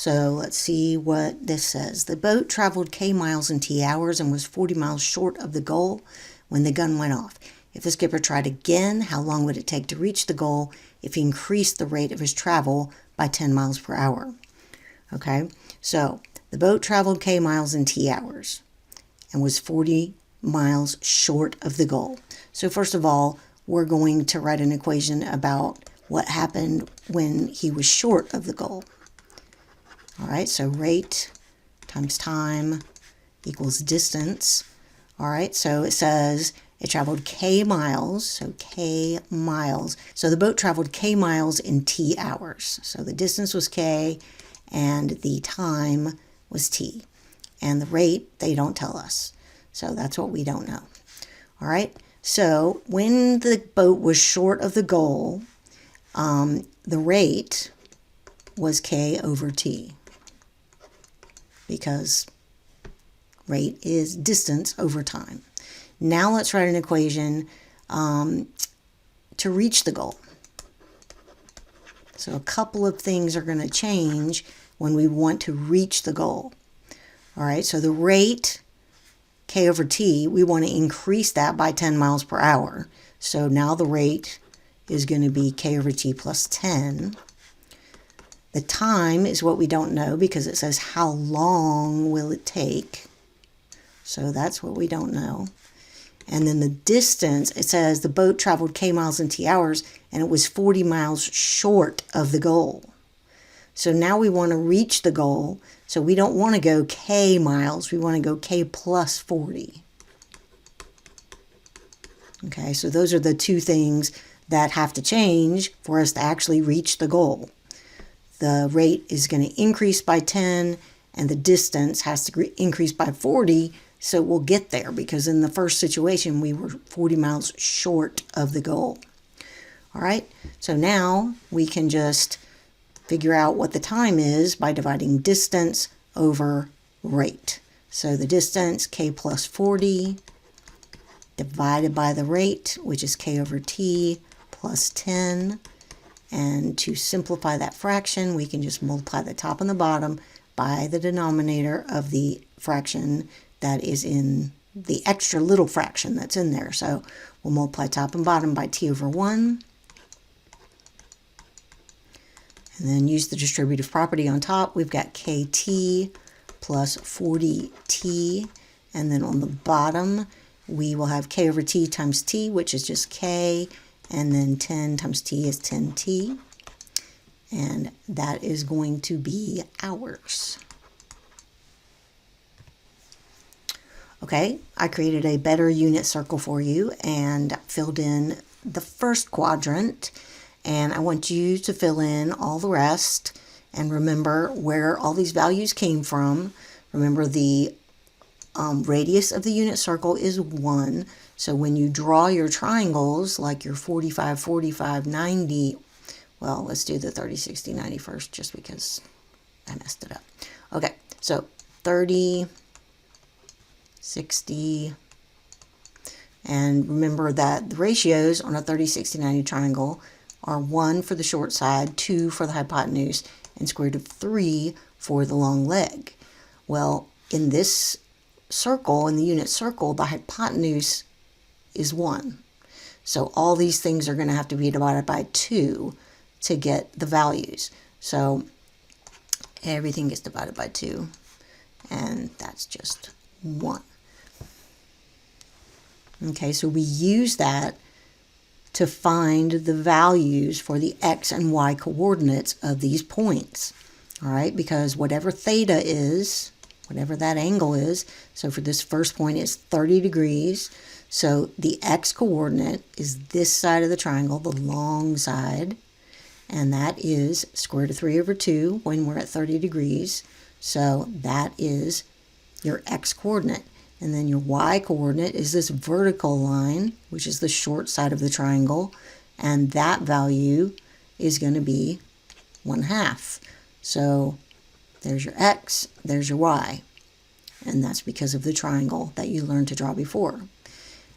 So let's see what this says. The boat traveled K miles in T hours and was 40 miles short of the goal when the gun went off. If the skipper tried again, how long would it take to reach the goal if he increased the rate of his travel by 10 miles per hour? Okay, so the boat traveled K miles in T hours and was 40 miles short of the goal. So first of all, we're going to write an equation about what happened when he was short of the goal. All right, so rate times time equals distance. All right, so it says it traveled K miles, so K miles. So the boat traveled K miles in T hours. So the distance was K and the time was T. And the rate, they don't tell us. So that's what we don't know. All right, so when the boat was short of the goal, the rate was K over T, because rate is distance over time. Now let's write an equation to reach the goal. So a couple of things are going to change when we want to reach the goal. All right, so the rate, K over T, we want to increase that by 10 miles per hour. So now the rate is going to be K over T plus 10. The time is what we don't know because it says how long will it take. So that's what we don't know. And then the distance, it says the boat traveled K miles in T hours and it was 40 miles short of the goal. So now we want to reach the goal. So we don't want to go K miles, we want to go K plus 40. Okay, so those are the two things that have to change for us to actually reach the goal. The rate is going to increase by 10 and the distance has to increase by 40, so we'll get there because in the first situation we were 40 miles short of the goal. All right, so now we can just figure out what the time is by dividing distance over rate. So the distance, K plus 40, divided by the rate, which is K over T plus 10. And to simplify that fraction, we can just multiply the top and the bottom by the denominator of the fraction that is in the extra little fraction that's in there. So we'll multiply top and bottom by T over 1. And then use the distributive property on top. We've got KT plus 40T. And then on the bottom, we will have K over T times T, which is just K. And then 10 times T is 10T. And that is going to be hours. Okay, I created a better unit circle for you and filled in the first quadrant. And I want you to fill in all the rest and remember where all these values came from. Remember the radius of the unit circle is 1. So when you draw your triangles, like your 45, 45, 90, well, let's do the 30, 60, 90 first, just because I messed it up. Okay, so 30, 60, and remember that the ratios on a 30, 60, 90 triangle are 1 for the short side, 2 for the hypotenuse, and square root of 3 for the long leg. Well, in this circle, in the unit circle, the hypotenuse is 1. So all these things are going to have to be divided by 2 to get the values. So everything gets divided by 2, and that's just 1. Okay, so we use that to find the values for the x and y coordinates of these points. All right, because whatever theta is, whatever that angle is, so for this first point it's 30 degrees. So the x coordinate is this side of the triangle, the long side, and that is square root of 3 over 2 when we're at 30 degrees. So that is your x coordinate. And then your y coordinate is this vertical line, which is the short side of the triangle, and that value is going to be 1/2. So there's your x, there's your y, and that's because of the triangle that you learned to draw before.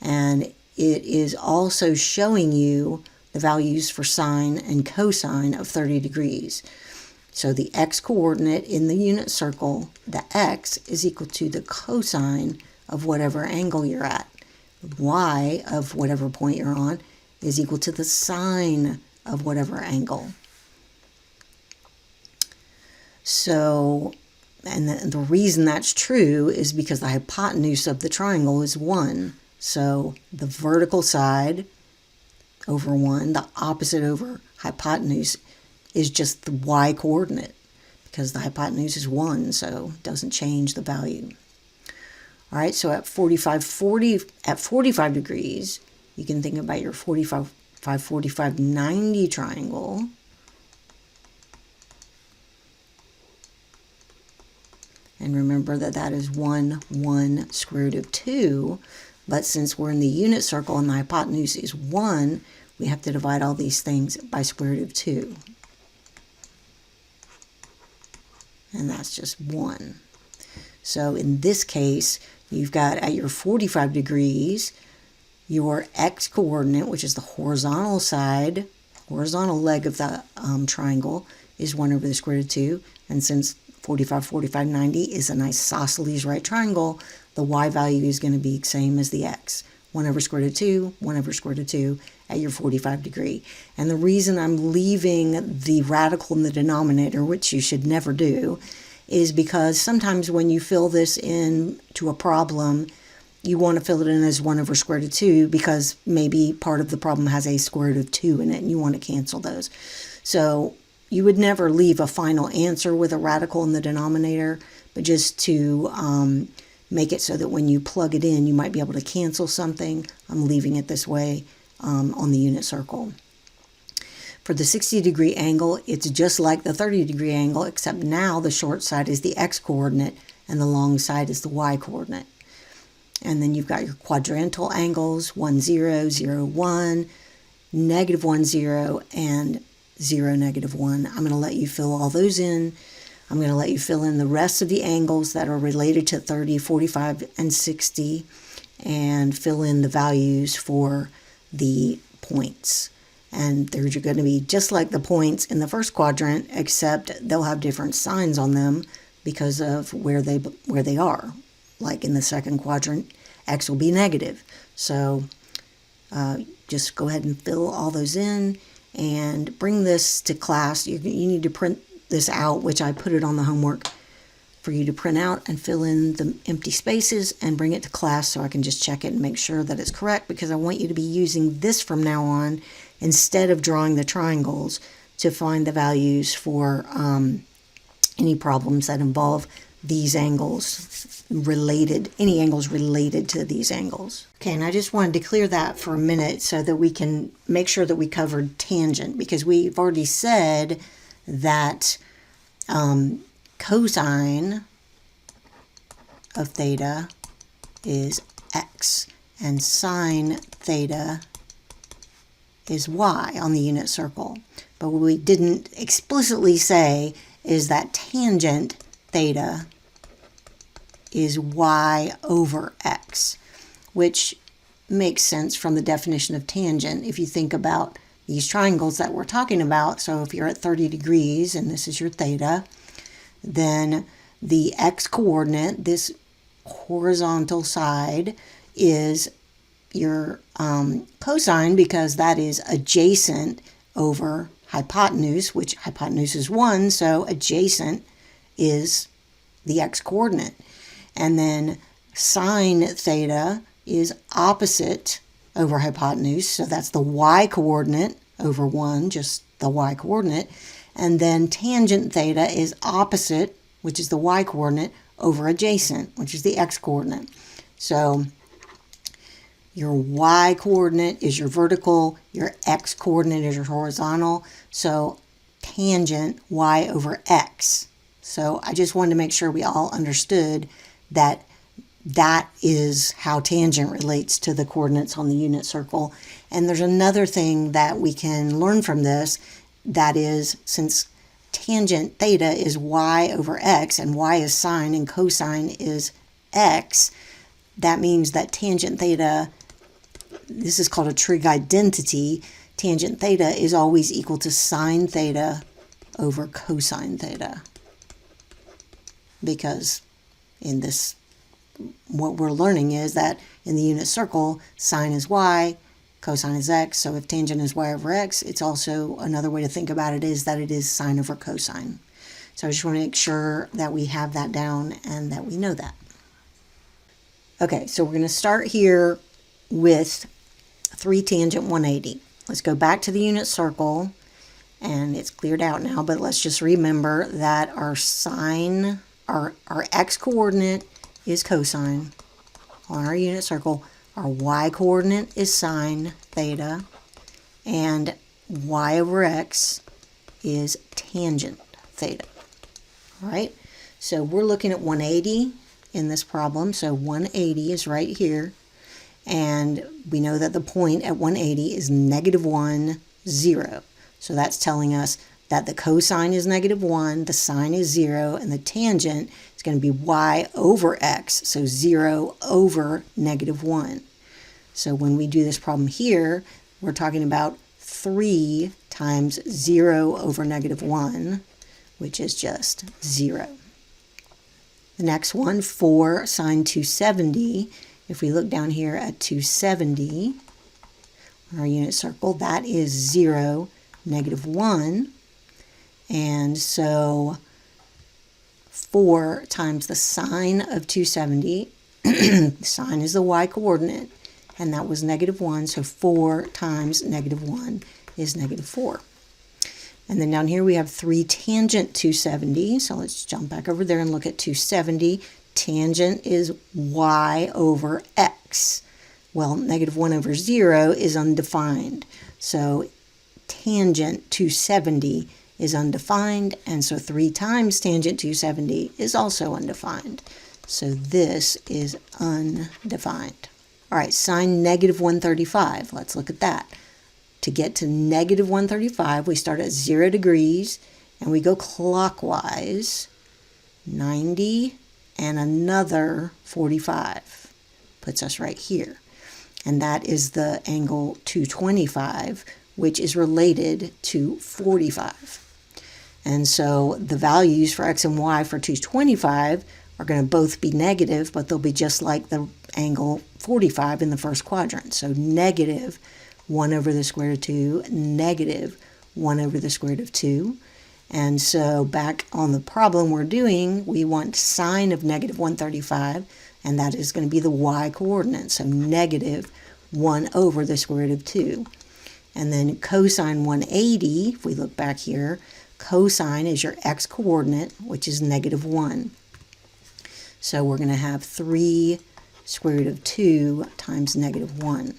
And it is also showing you the values for sine and cosine of 30 degrees. So the x-coordinate in the unit circle, the x, is equal to the cosine of whatever angle you're at. Y of whatever point you're on is equal to the sine of whatever angle. So, and the reason that's true is because the hypotenuse of the triangle is 1. So the vertical side over 1, the opposite over hypotenuse, is just the y coordinate, because the hypotenuse is 1, so it doesn't change the value. All right, so at 45 degrees, you can think about your 45, 90 triangle. And remember that that is 1, 1, square root of 2. But since we're in the unit circle and the hypotenuse is 1, we have to divide all these things by square root of 2. And that's just 1. So in this case, you've got at your 45 degrees, your x-coordinate, which is the horizontal side, horizontal leg of the triangle, is 1 over the square root of 2. And since 45, 45, 90 is an isosceles right triangle, the y value is going to be the same as the x. 1 over square root of 2, 1 over square root of 2 at your 45 degree. And the reason I'm leaving the radical in the denominator, which you should never do, is because sometimes when you fill this in to a problem, you want to fill it in as 1 over square root of 2 because maybe part of the problem has a square root of 2 in it and you want to cancel those. So you would never leave a final answer with a radical in the denominator, but just to make it so that when you plug it in, you might be able to cancel something. I'm leaving it this way on the unit circle. For the 60-degree angle, it's just like the 30-degree angle, except now the short side is the x-coordinate and the long side is the y-coordinate. And then you've got your quadrantal angles, 1, 0, 0, 1, negative 1, 0, and 0, negative 1. I'm going to let you fill all those in. I'm going to let you fill in the rest of the angles that are related to 30, 45, and 60, and fill in the values for the points. And they're going to be just like the points in the first quadrant, except they'll have different signs on them because of where they are. Like in the second quadrant, x will be negative. So just go ahead and fill all those in and bring this to class. You need to print this out, which I put it on the homework for you to print out and fill in the empty spaces and bring it to class so I can just check it and make sure that it's correct, because I want you to be using this from now on instead of drawing the triangles to find the values for any problems that involve these angles related, any angles related to these angles. Okay, and I just wanted to clear that for a minute so that we can make sure that we covered tangent, because we've already said that cosine of theta is x and sine theta is y on the unit circle. But what we didn't explicitly say is that tangent theta is y over x, which makes sense from the definition of tangent if you think about these triangles that we're talking about. So if you're at 30 degrees and this is your theta, then the x-coordinate, this horizontal side, is your cosine, because that is adjacent over hypotenuse, which hypotenuse is 1, so adjacent is the x-coordinate. And then sine theta is opposite over hypotenuse, so that's the y-coordinate over 1, just the y-coordinate. And then tangent theta is opposite, which is the y-coordinate, over adjacent, which is the x-coordinate. So your y-coordinate is your vertical, your x-coordinate is your horizontal, so tangent y over x. So I just wanted to make sure we all understood that that is how tangent relates to the coordinates on the unit circle. And there's another thing that we can learn from this, that is, since tangent theta is y over x and y is sine and cosine is x, that means that tangent theta, this is called a trig identity, tangent theta is always equal to sine theta over cosine theta. Because in this, what we're learning is that in the unit circle, sine is y, cosine is x. So if tangent is y over x, it's also another way to think about it is that it is sine over cosine. So I just want to make sure that we have that down and that we know that. Okay, so we're going to start here with 3 tangent 180. Let's go back to the unit circle, and it's cleared out now, but let's just remember that our sine, our x coordinate is cosine on our unit circle. Our y coordinate is sine theta, and y over x is tangent theta. All right, so we're looking at 180 in this problem. So 180 is right here, and we know that the point at 180 is -1, 0. So that's telling us that the cosine is -1, the sine is 0, and the tangent is going to be y over x, so 0 over -1. So when we do this problem here, we're talking about 3 times 0 over -1, which is just 0. The next one, 4 sine 270. If we look down here at 270 on our unit circle, that is 0, -1. And so 4 times the sine of 270, sine is the y coordinate, and that was -1, so 4 times -1 is -4. And then down here we have 3 tangent 270, so let's jump back over there and look at 270. Tangent is y over x. Well, -1 over 0 is undefined, so tangent 270 is undefined, and so 3 times tangent 270 is also undefined. So this is undefined. All right, sine -135. Let's look at that. To get to -135, we start at 0 degrees, and we go clockwise 90 and another 45. Puts us right here. And that is the angle 225, which is related to 45. And so the values for x and y for 225 are going to both be negative, but they'll be just like the angle 45 in the first quadrant. So -1 over the square root of 2, -1 over the square root of 2. And so back on the problem we're doing, we want sine of -135, and that is going to be the y coordinate, so -1 over the square root of 2. And then cosine 180, if we look back here, cosine is your x coordinate, which is -1. So we're going to have 3 square root of 2 times -1.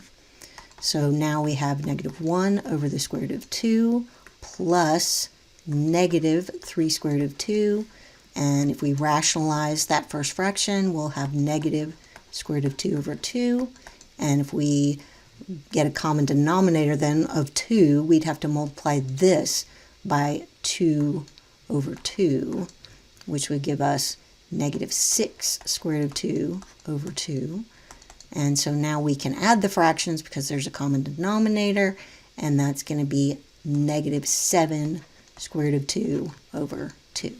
So now we have -1 over the square root of 2 plus -3 square root of 2. And if we rationalize that first fraction, we'll have negative square root of 2 over 2. And if we get a common denominator then of 2, we'd have to multiply this by 2 over 2, which would give us -6 square root of 2 over 2. And so now we can add the fractions because there's a common denominator, and that's going to be -7 square root of 2 over 2.